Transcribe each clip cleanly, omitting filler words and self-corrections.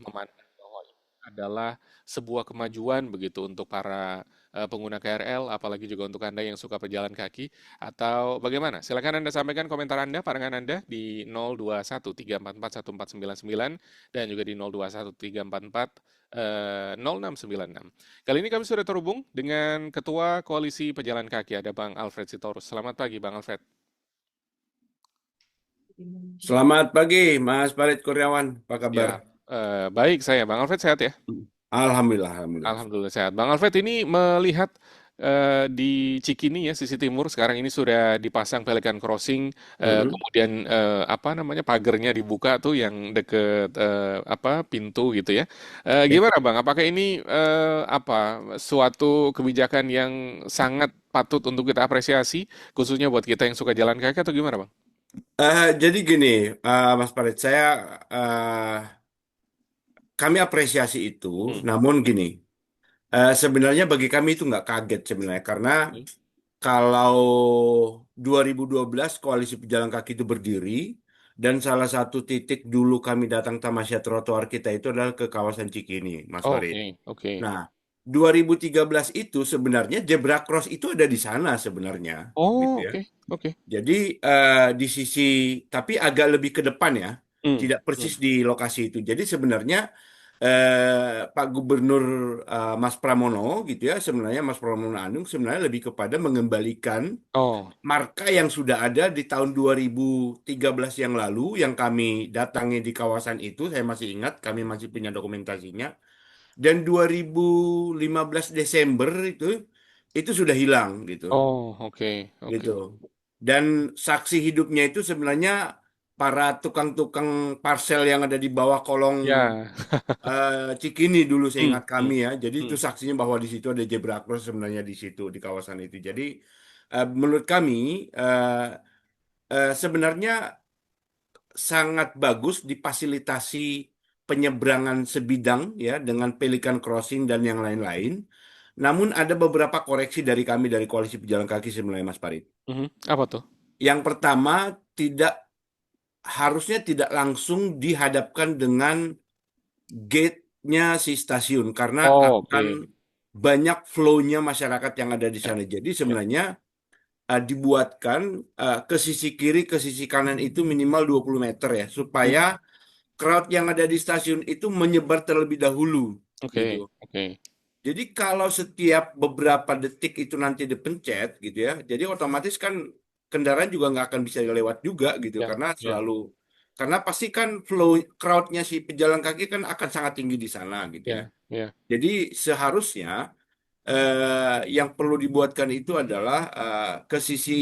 memandang bahwa ini adalah sebuah kemajuan begitu untuk para pengguna KRL, apalagi juga untuk Anda yang suka pejalan kaki, atau bagaimana? Silakan Anda sampaikan komentar Anda, pandangan Anda di 0213441499 dan juga di 021344 0696. Kali ini kami sudah terhubung dengan Ketua Koalisi Pejalan Kaki, ada Bang Alfred Sitorus. Selamat pagi, Bang Alfred. Selamat pagi, Mas Farid Kurniawan. Apa kabar? Siap. Baik saya, Bang Alfred sehat ya? Alhamdulillah, alhamdulillah. Alhamdulillah sehat. Bang Alfred ini melihat di Cikini ya, sisi timur sekarang ini sudah dipasang Pelikan Crossing, Mm-mm. kemudian apa namanya pagernya dibuka tuh yang deket apa pintu gitu ya. Ya. Gimana Bang? Apakah ini apa suatu kebijakan yang sangat patut untuk kita apresiasi, khususnya buat kita yang suka jalan kaki atau gimana Bang? Jadi gini, Mas Farid, kami apresiasi itu. Hmm. Namun gini, sebenarnya bagi kami itu nggak kaget sebenarnya karena Hmm. kalau 2012 Koalisi Pejalan Kaki itu berdiri dan salah satu titik dulu kami datang tamasya trotoar kita itu adalah ke kawasan Cikini, Mas Farid. Oke, oke. Nah, 2013 itu sebenarnya zebra cross itu ada di sana sebenarnya, gitu Oh, ya. oke, oke. Jadi di sisi, tapi agak lebih ke depan ya, Hmm. tidak Hmm. persis di lokasi itu. Jadi sebenarnya Pak Gubernur Mas Pramono gitu ya, sebenarnya Mas Pramono Anung sebenarnya lebih kepada mengembalikan Oh. marka yang sudah ada di tahun 2013 yang lalu, yang kami datangi di kawasan itu, saya masih ingat, kami masih punya dokumentasinya. Dan 2015 Desember itu sudah hilang gitu Oh, oke, gitu. oke. Dan saksi hidupnya itu sebenarnya para tukang-tukang parcel yang ada di bawah kolong Ya. Cikini dulu saya Hmm, ingat hmm, kami ya. Jadi itu hmm, saksinya bahwa di situ ada zebra cross sebenarnya di situ di kawasan itu. Jadi menurut kami eh, sebenarnya sangat bagus difasilitasi penyeberangan sebidang ya dengan Pelikan Crossing dan yang lain-lain. Namun ada beberapa koreksi dari kami dari Koalisi Pejalan Kaki sebenarnya Mas Farid. mhm. Apa tuh? Yang pertama, tidak harusnya tidak langsung dihadapkan dengan gate-nya si stasiun karena Oh, akan oke. banyak flow-nya masyarakat yang ada di Ya, sana. Jadi ya. sebenarnya dibuatkan ke sisi kiri, ke sisi kanan itu minimal 20 meter ya, supaya Hmm, crowd yang ada di stasiun itu menyebar terlebih dahulu gitu. oke, oke. Jadi kalau setiap beberapa detik itu nanti dipencet gitu ya, jadi otomatis kan kendaraan juga nggak akan bisa lewat juga gitu Ya, karena ya, selalu karena pasti kan flow crowdnya si pejalan kaki kan akan sangat tinggi di sana gitu ya. ya, ya. Jadi seharusnya yang perlu dibuatkan itu adalah ke sisi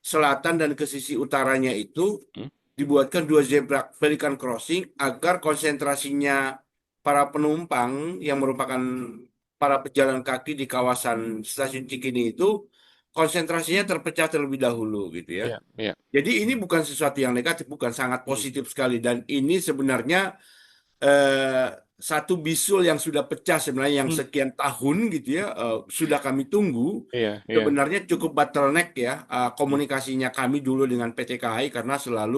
selatan dan ke sisi utaranya itu Hmm, dibuatkan dua zebra pelikan crossing agar konsentrasinya para penumpang yang merupakan para pejalan kaki di kawasan stasiun Cikini itu konsentrasinya terpecah terlebih dahulu gitu ya. ya, ya. Jadi ini bukan sesuatu yang negatif, bukan sangat Hmm, positif sekali dan ini sebenarnya eh, satu bisul yang sudah pecah sebenarnya yang hmm. sekian tahun gitu ya sudah kami tunggu Iya, iya. sebenarnya cukup bottleneck ya Hmm, komunikasinya kami dulu dengan PT KAI karena selalu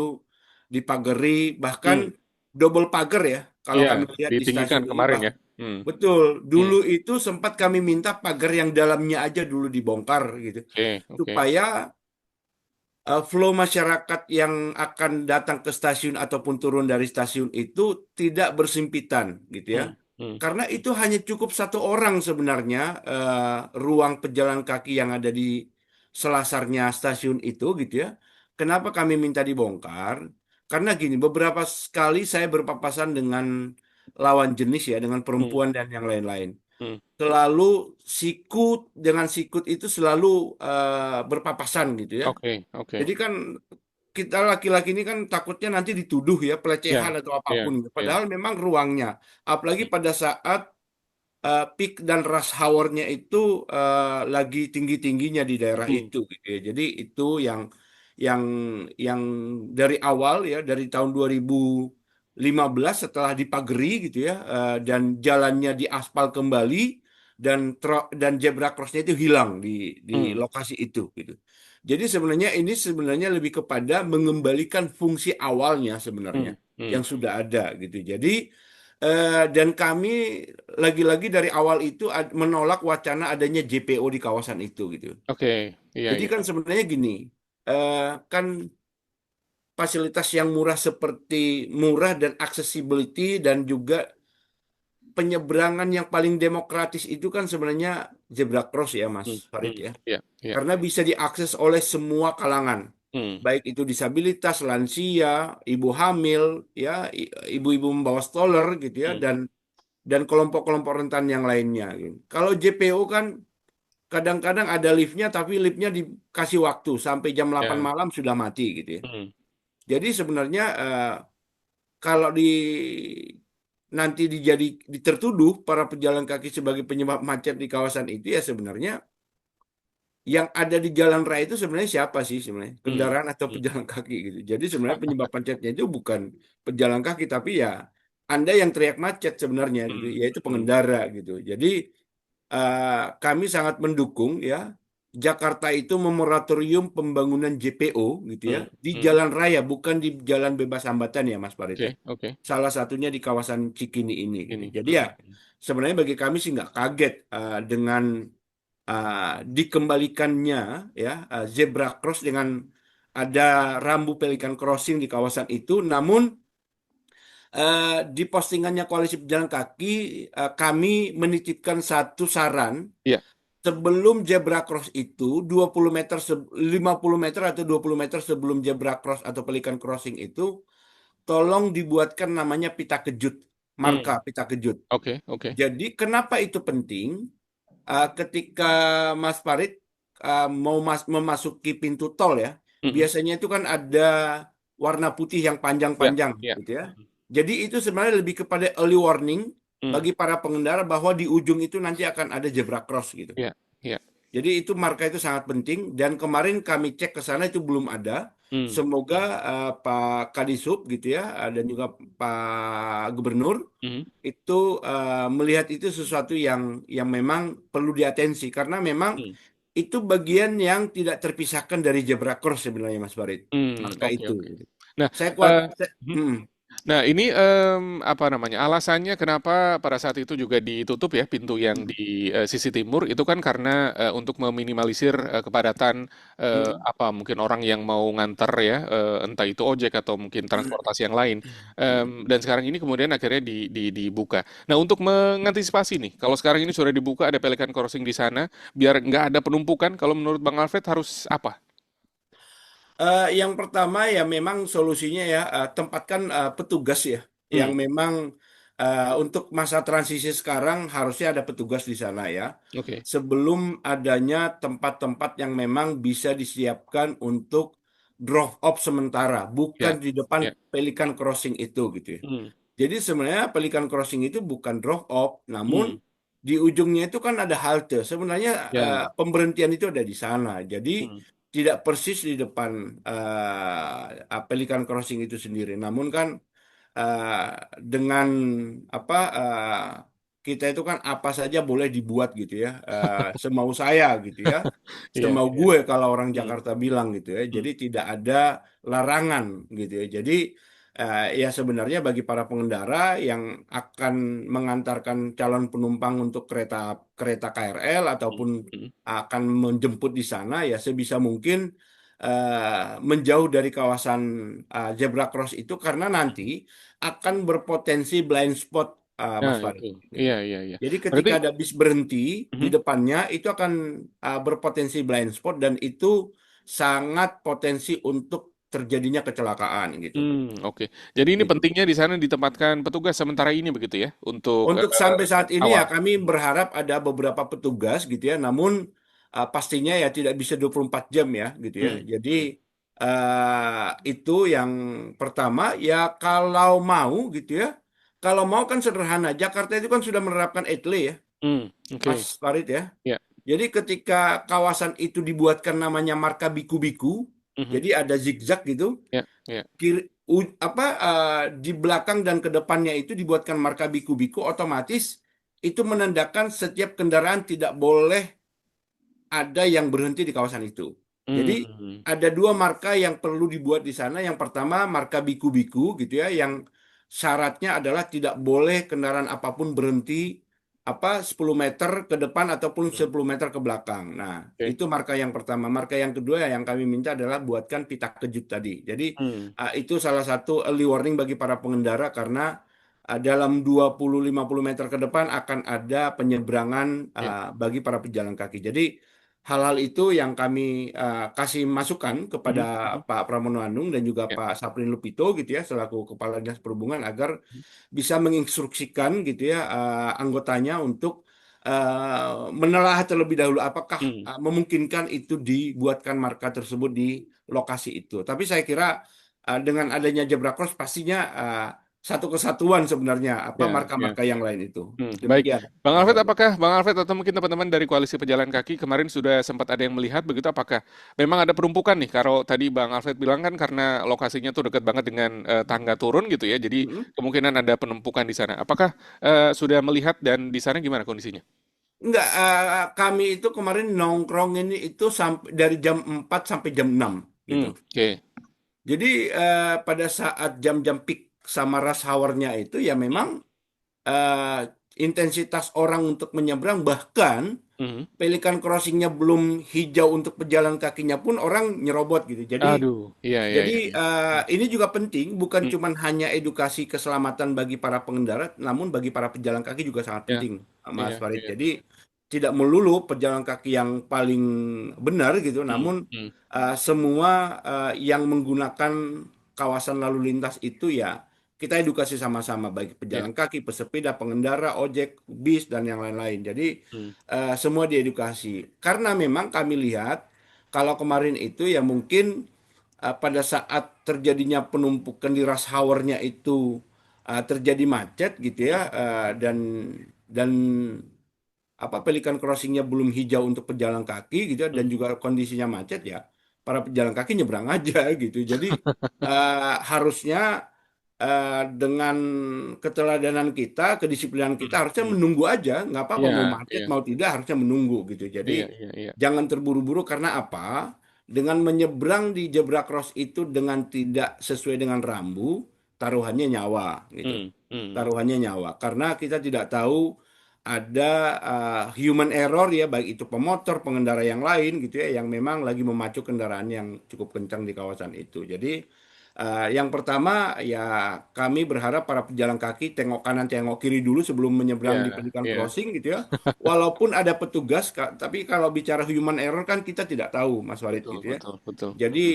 dipagari bahkan hmm. double pagar ya kalau Iya, kami lihat di ditinggikan stasiun ini kemarin ya. Hmm, betul hmm. dulu itu sempat kami minta pagar yang dalamnya aja dulu dibongkar gitu Oke, oke. supaya flow masyarakat yang akan datang ke stasiun ataupun turun dari stasiun itu tidak bersimpitan gitu ya. Hmm, hmm, Karena itu hanya cukup satu orang sebenarnya ruang pejalan kaki yang ada di selasarnya stasiun itu gitu ya. Kenapa kami minta dibongkar? Karena gini, beberapa sekali saya berpapasan dengan lawan jenis ya, dengan hmm, perempuan dan yang lain-lain hmm. selalu sikut dengan sikut itu selalu berpapasan gitu ya. Oke, oke. Jadi kan kita laki-laki ini kan takutnya nanti dituduh ya pelecehan Ya, atau ya, apapun gitu. ya. Padahal memang ruangnya, apalagi pada saat peak dan rush hour-nya itu lagi tinggi-tingginya di daerah Hmm, itu gitu ya. Jadi itu yang yang dari awal ya dari tahun 2015 setelah dipagari gitu ya dan jalannya diaspal kembali dan zebra crossnya itu hilang di hmm, lokasi itu gitu. Jadi sebenarnya ini sebenarnya lebih kepada mengembalikan fungsi awalnya sebenarnya hmm, hmm. yang sudah ada gitu. Jadi Dan kami lagi-lagi dari awal itu menolak wacana adanya JPO di kawasan itu gitu. Oke, iya, Jadi iya. kan sebenarnya gini, kan fasilitas yang murah seperti murah dan accessibility dan juga penyeberangan yang paling demokratis itu kan sebenarnya zebra cross ya Mas Hmm, Farid hmm, ya. iya, iya. Karena bisa diakses oleh semua kalangan, Hmm, baik itu disabilitas, lansia, ibu hamil, ya, ibu-ibu membawa stroller gitu ya, hmm, dan kelompok-kelompok rentan yang lainnya. Gitu. Kalau JPO kan kadang-kadang ada liftnya, tapi liftnya dikasih waktu sampai jam 8 ya. malam sudah mati gitu ya. Hmm, Jadi sebenarnya kalau nanti tertuduh para pejalan kaki sebagai penyebab macet di kawasan itu ya sebenarnya yang ada di jalan raya itu sebenarnya siapa sih sebenarnya? hmm, Kendaraan atau hmm, pejalan kaki gitu. Jadi sebenarnya penyebab macetnya itu bukan pejalan kaki tapi ya Anda yang teriak macet sebenarnya gitu, hmm, yaitu hmm, pengendara gitu. Jadi kami sangat mendukung ya Jakarta itu memoratorium pembangunan JPO gitu ya hmm, di hmm. jalan raya bukan di jalan bebas hambatan ya Mas Farid ya. Oke, oke. Salah satunya di kawasan Cikini ini gitu. Ini. Jadi ya Hmm, sebenarnya bagi kami sih nggak kaget dengan dikembalikannya ya zebra cross dengan ada rambu pelikan crossing di kawasan itu. Namun di postingannya Koalisi Pejalan Kaki kami menitipkan satu saran iya. sebelum zebra cross itu 20 meter 50 meter atau 20 meter sebelum zebra cross atau pelikan crossing itu tolong dibuatkan namanya pita kejut, marka Hmm, pita kejut. oke, oke. Jadi kenapa itu penting? Ketika Mas Farid mau memasuki pintu tol ya, Mhm. biasanya itu kan ada warna putih yang Iya, panjang-panjang iya. gitu ya. Jadi itu sebenarnya lebih kepada early warning Hmm, bagi para pengendara bahwa di ujung itu nanti akan ada zebra cross gitu. iya, iya. Jadi itu marka itu sangat penting dan kemarin kami cek ke sana itu belum ada. Hmm, Semoga Pak Kadisub gitu ya dan juga Pak Gubernur mhm, itu melihat itu sesuatu yang memang perlu diatensi karena memang hmm, itu bagian yang tidak terpisahkan dari zebra cross sebenarnya Mas Farid. hmm, Maka oke, itu. oke. Nah, Saya kuat. eh, mhm. Hmm, Nah, ini apa namanya? Alasannya kenapa pada saat itu juga ditutup ya pintu yang hmm, di sisi timur itu kan karena untuk meminimalisir kepadatan hmm, apa mungkin orang yang mau nganter ya entah itu ojek atau mungkin transportasi yang lain. hmm. Dan sekarang ini kemudian akhirnya dibuka. Nah, untuk mengantisipasi nih, kalau sekarang ini sudah dibuka ada pelikan crossing di sana, biar nggak ada penumpukan. Kalau menurut Bang Alfred harus apa? Yang pertama ya memang solusinya ya tempatkan petugas ya yang Hmm, memang untuk masa transisi sekarang harusnya ada petugas di sana ya. oke. Sebelum adanya tempat-tempat yang memang bisa disiapkan untuk drop off sementara, bukan Ya, di depan ya. Pelikan Crossing itu gitu ya. Hmm, Jadi sebenarnya Pelikan Crossing itu bukan drop off, namun hmm, di ujungnya itu kan ada halte. Sebenarnya ya. pemberhentian itu ada di sana. Jadi Hmm, tidak persis di depan Pelikan Crossing itu sendiri. Namun kan eh, dengan apa kita itu kan apa saja boleh dibuat gitu ya, semau saya gitu ya, iya, semau iya. gue kalau orang Hmm, Jakarta bilang gitu ya. hmm, Jadi tidak ada larangan gitu ya. Jadi ya sebenarnya bagi para pengendara yang akan mengantarkan calon penumpang untuk kereta kereta KRL hmm, ataupun hmm. akan menjemput di sana ya sebisa mungkin menjauh dari kawasan zebra cross itu karena nanti akan berpotensi blind spot Nah, Mas Farid. itu. Iya, iya, iya. Jadi Berarti, ketika ada bis berhenti di mhm. depannya itu akan berpotensi blind spot dan itu sangat potensi untuk terjadinya kecelakaan gitu. Oke. Jadi ini Gitu. pentingnya di sana ditempatkan petugas sementara ini begitu ya, untuk Untuk sampai saat ini ya awal. kami berharap ada beberapa petugas gitu ya, namun pastinya ya tidak bisa 24 jam ya gitu ya. Hmm, Jadi hmm, itu yang pertama ya kalau mau gitu ya. Kalau mau kan sederhana, Jakarta itu kan sudah menerapkan etle ya, Mas oke. Farid ya. Ya. Jadi ketika kawasan itu dibuatkan namanya marka biku-biku, Mhm. jadi ada zigzag gitu, Ya, ya. di belakang dan ke depannya itu dibuatkan marka biku-biku otomatis itu menandakan setiap kendaraan tidak boleh ada yang berhenti di kawasan itu. Jadi Hmm, ada dua marka yang perlu dibuat di sana. Yang pertama marka biku-biku gitu ya yang syaratnya adalah tidak boleh kendaraan apapun berhenti 10 meter ke depan ataupun Hmm. 10 meter ke belakang. Nah, Oke. itu marka yang pertama. Marka yang kedua yang kami minta adalah buatkan pita kejut tadi. Jadi Hmm. itu salah satu early warning bagi para pengendara karena dalam 20-50 meter ke depan akan ada penyeberangan Ya. bagi para pejalan kaki. Jadi hal-hal itu yang kami kasih masukan kepada Mhm, mhm. Pak Pramono Anung dan juga Ya. Pak Saprin Lupito gitu ya selaku Kepala Dinas Perhubungan agar bisa menginstruksikan gitu ya anggotanya untuk menelaah terlebih dahulu apakah Hmm. memungkinkan itu dibuatkan marka tersebut di lokasi itu. Tapi saya kira dengan adanya zebra cross pastinya satu kesatuan sebenarnya apa Ya, ya. marka-marka yang lain itu. Baik, Demikian, Bang Mas Alfred, Badi. apakah Bang Alfred atau mungkin teman-teman dari Koalisi Pejalan Kaki kemarin sudah sempat ada yang melihat begitu? Apakah memang ada penumpukan nih? Kalau tadi Bang Alfred bilang kan karena lokasinya tuh dekat banget dengan tangga turun gitu ya, jadi Mm-mm. kemungkinan ada penumpukan di sana. Apakah sudah melihat dan di sana gimana kondisinya? Enggak, kami itu kemarin nongkrong ini itu sampai dari jam 4 sampai jam 6 gitu. Oke. Jadi pada saat jam-jam peak sama rush hour-nya itu ya memang eh, intensitas orang untuk menyeberang bahkan Mhm. Pelikan Crossing-nya belum hijau untuk pejalan kakinya pun orang nyerobot gitu. Jadi Aduh, iya, iya, jadi iya, iya. ini juga penting, bukan Hmm. cuma hanya edukasi keselamatan bagi para pengendara, namun bagi para pejalan kaki juga sangat Ya, penting, iya, Mas Farid. iya. Jadi tidak melulu pejalan kaki yang paling benar gitu, Hmm. namun Hmm. semua yang menggunakan kawasan lalu lintas itu ya kita edukasi sama-sama, baik Ya. pejalan kaki, pesepeda, pengendara, ojek, bis dan yang lain-lain. Jadi Hmm. semua diedukasi. Karena memang kami lihat kalau kemarin itu ya mungkin pada saat terjadinya penumpukan di rush hour-nya itu terjadi macet gitu ya dan Pelikan Crossing-nya belum hijau untuk pejalan kaki gitu ya, dan Hmm. juga kondisinya macet ya para pejalan kaki nyebrang aja gitu. Jadi harusnya dengan keteladanan kita, kedisiplinan kita Hmm. harusnya Hmm. menunggu aja, nggak apa-apa mau Iya, macet iya, mau tidak harusnya menunggu gitu. Jadi iya, iya, iya. jangan terburu-buru karena apa? Dengan menyeberang di zebra cross itu dengan tidak sesuai dengan rambu, taruhannya nyawa gitu. Hmm. Hmm. Taruhannya nyawa karena kita tidak tahu ada human error ya baik itu pemotor, pengendara yang lain gitu ya yang memang lagi memacu kendaraan yang cukup kencang di kawasan itu. Jadi yang pertama ya kami berharap para pejalan kaki tengok kanan tengok kiri dulu sebelum menyeberang di Iya, pelikan iya. crossing gitu ya. Walaupun ada petugas, tapi kalau bicara human error kan kita tidak tahu Mas Warid Betul, gitu ya. betul, betul. Jadi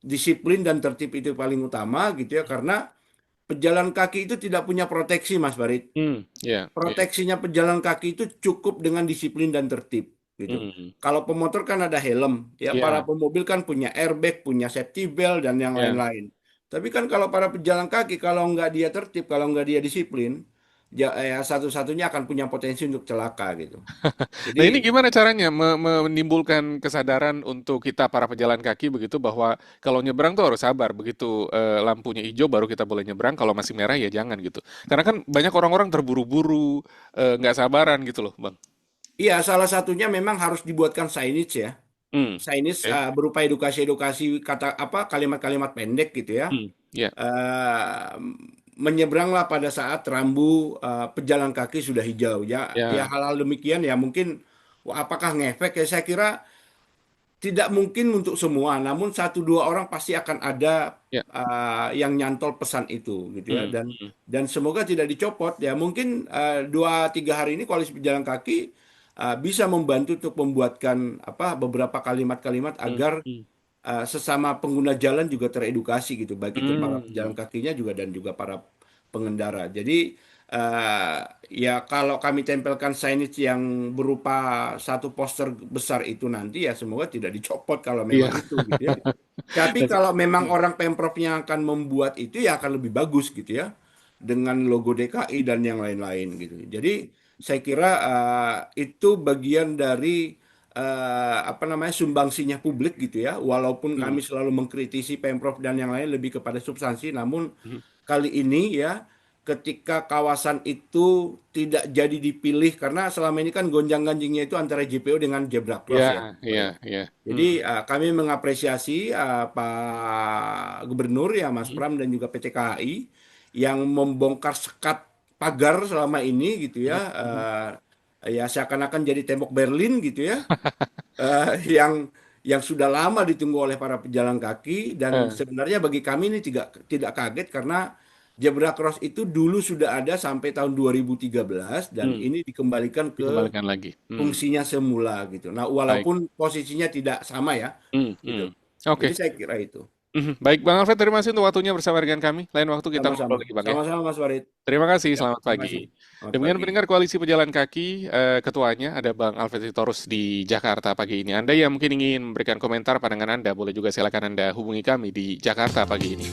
disiplin dan tertib itu paling utama gitu ya karena pejalan kaki itu tidak punya proteksi Mas Warid. Iya, iya. Proteksinya pejalan kaki itu cukup dengan disiplin dan tertib gitu. Hmm. Kalau pemotor kan ada helm, ya para Iya, pemobil kan punya airbag, punya safety belt dan yang iya. lain-lain. Tapi kan kalau para pejalan kaki kalau nggak dia tertib, kalau nggak dia disiplin, satu-satunya akan punya potensi untuk celaka gitu. Jadi Nah, ini gimana caranya menimbulkan kesadaran untuk kita para pejalan kaki begitu bahwa kalau nyebrang tuh harus sabar, begitu lampunya hijau baru kita boleh nyebrang, kalau masih merah ya jangan gitu. Karena kan banyak orang-orang terburu-buru, nggak sabaran gitu loh, Bang. iya salah satunya memang harus dibuatkan signage ya. Signage Oke. berupa edukasi-edukasi kata apa kalimat-kalimat pendek gitu ya. Ya, eh, Menyeberanglah pada saat rambu pejalan kaki sudah hijau ya ya ya, hal-hal demikian ya mungkin wah, apakah ngefek ya saya kira tidak mungkin untuk semua namun satu dua orang pasti akan ada ya. yang nyantol pesan itu gitu ya Hmm, hmm. dan semoga tidak dicopot ya mungkin 2-3 hari ini koalisi pejalan kaki bisa membantu untuk membuatkan beberapa kalimat-kalimat Hmm, agar hmm. sesama pengguna jalan juga teredukasi gitu, baik itu para pejalan Hmm. kakinya juga dan juga para pengendara. Jadi eh, ya kalau kami tempelkan signage yang berupa satu poster besar itu nanti ya semoga tidak dicopot kalau Iya. memang itu gitu ya. Tapi kalau memang orang Pemprovnya akan membuat itu ya akan lebih bagus gitu ya dengan logo DKI dan yang lain-lain gitu. Jadi saya kira itu bagian dari sumbangsinya publik gitu ya. Walaupun Hmm, kami selalu mengkritisi Pemprov dan yang lain lebih kepada substansi, namun hmm. kali ini ya ketika kawasan itu tidak jadi dipilih karena selama ini kan gonjang-ganjingnya itu antara JPO dengan zebra cross ya. Ya, ya, ya. Jadi kami mengapresiasi Pak Gubernur ya Mas Hmm. Pram dan juga PT KAI yang membongkar sekat pagar selama ini gitu ya, ya seakan-akan jadi tembok Berlin gitu ya, yang sudah lama ditunggu oleh para pejalan kaki. Dan Eh, sebenarnya bagi kami ini tidak tidak kaget karena zebra cross itu dulu sudah ada sampai tahun 2013 dan hmm, ini dikembalikan ke dikembalikan lagi. fungsinya semula gitu. Nah, Baik. walaupun posisinya tidak sama ya Hmm. gitu. Jadi Oke. saya kira itu. Baik, Bang Alfred, terima kasih untuk waktunya bersama dengan kami. Lain waktu kita ngobrol Sama-sama. lagi, Bang ya. Sama-sama Mas Warid. Terima kasih, Ya, selamat terima kasih. pagi. Selamat Demikian pagi. pendengar Koalisi Pejalan Kaki, ketuanya ada Bang Alfred Sitorus di Jakarta pagi ini. Anda yang mungkin ingin memberikan komentar pandangan Anda, boleh juga silakan Anda hubungi kami di Jakarta pagi ini.